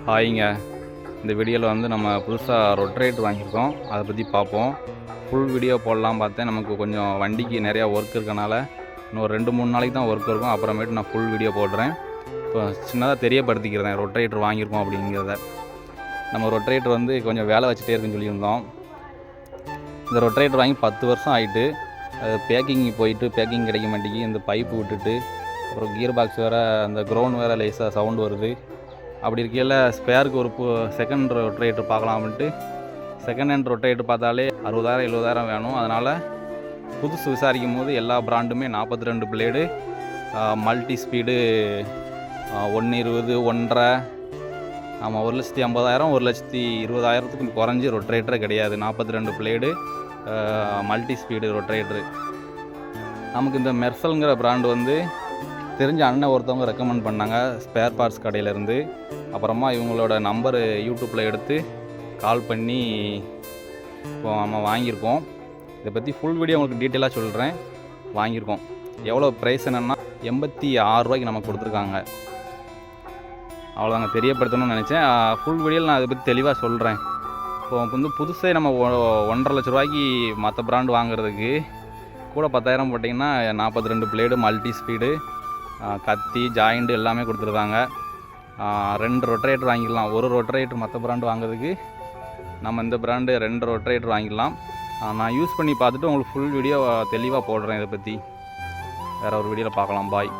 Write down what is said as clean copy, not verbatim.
ஹாய்ங்க. இந்த வீடியோவில் வந்து நம்ம புதுசாக ரொட்ரேட்டர் வாங்கியிருக்கோம். அதை பற்றி பார்ப்போம். ஃபுல் வீடியோ போடலாம் பார்த்தேன். நமக்கு கொஞ்சம் வண்டிக்கு நிறையா ஒர்க் இருக்கனால இன்னும் ஒரு 2-3 நாளைக்கு தான் ஒர்க் இருக்கும். அப்புறமேட்டு நான் ஃபுல் வீடியோ போடுறேன். இப்போ சின்னதாக தெரியப்படுத்திக்கிறேன் ரொட்ரேட்டர் வாங்கியிருக்கோம் அப்படிங்கிறத. நம்ம ரொட்ரேட்டர் வந்து கொஞ்சம் வேலை வச்சுட்டே இருக்குன்னு சொல்லியிருந்தோம். இந்த ரொட்ரேட்டர் வாங்கி 10 வருஷம் ஆகிட்டு, அது பேக்கிங் போயிட்டு பேக்கிங் கிடைக்க மாட்டேங்கி, இந்த பைப்பு விட்டுட்டு அப்புறம் கியர் பாக்ஸ் வேறு, அந்த க்ரௌண்ட் வேறு லேசாக சவுண்டு வருது. அப்படி இருக்கையில் ஸ்பேருக்கு ஒரு செகண்ட் ரொட்ரேட்டர் பார்க்கலாம்ட்டு செகண்ட் ஹேண்ட் ரொட்ரேட்டர் பார்த்தாலே 60,000-70,000 வேணும். அதனால் புதுசு விசாரிக்கும் போது எல்லா பிராண்டுமே 42 பிளேடு மல்டி ஸ்பீடு 120 1.5 ஆமாம் 1,50,000 1,20,000 குறைஞ்சி ரொட்ரேட்டரே கிடையாது. 42 பிளேடு மல்டி ஸ்பீடு ரொட்ரேட்டரு. நமக்கு இந்த மெர்சல்ங்கிற பிராண்டு வந்து தெரிஞ்ச அண்ணன் ஒருத்தவங்க ரெக்கமெண்ட் பண்ணாங்க ஸ்பேர் பார்ட்ஸ் கடையிலேருந்து. அப்புறமா இவங்களோட நம்பரு யூடியூப்பில் எடுத்து கால் பண்ணி இப்போ நம்ம வாங்கியிருக்கோம். இதை பற்றி ஃபுல் வீடியோ உங்களுக்கு டீட்டெயிலாக சொல்கிறேன். வாங்கியிருக்கோம். எவ்வளோ ப்ரைஸ் என்னென்னா 86 ரூபாய்க்கு நமக்கு கொடுத்துருக்காங்க. அவ்வளோதாங்க, தெரியப்படுத்தணும்னு நினச்சேன். ஃபுல் வீடியோவில் நான் அதை பற்றி தெளிவாக சொல்கிறேன். இப்போ வந்து புதுசே நம்ம 1,50,000 லட்ச ரூபாய்க்கு மற்ற பிராண்டு வாங்குறதுக்கு கூட 10,000 போட்டிங்கன்னா 42 பிளேடு மல்டி ஸ்பீடு கத்தி ஜாயிண்ட்டு எல்லாமே கொடுத்துருந்தாங்க. 2 ரொட்ரேட்டர் வாங்கிடலாம். ஒரு ரொட்ரேட்டர் மற்ற பிராண்டு வாங்குறதுக்கு நம்ம இந்த பிராண்டு 2 ரொட்ரேட்டர் வாங்கிடலாம். நான் யூஸ் பண்ணி பார்த்துட்டு உங்களுக்கு ஃபுல் வீடியோ தெளிவாக போடுறேன். இதை பற்றி வேறு ஒரு வீடியோவில் பார்க்கலாம். பாய்.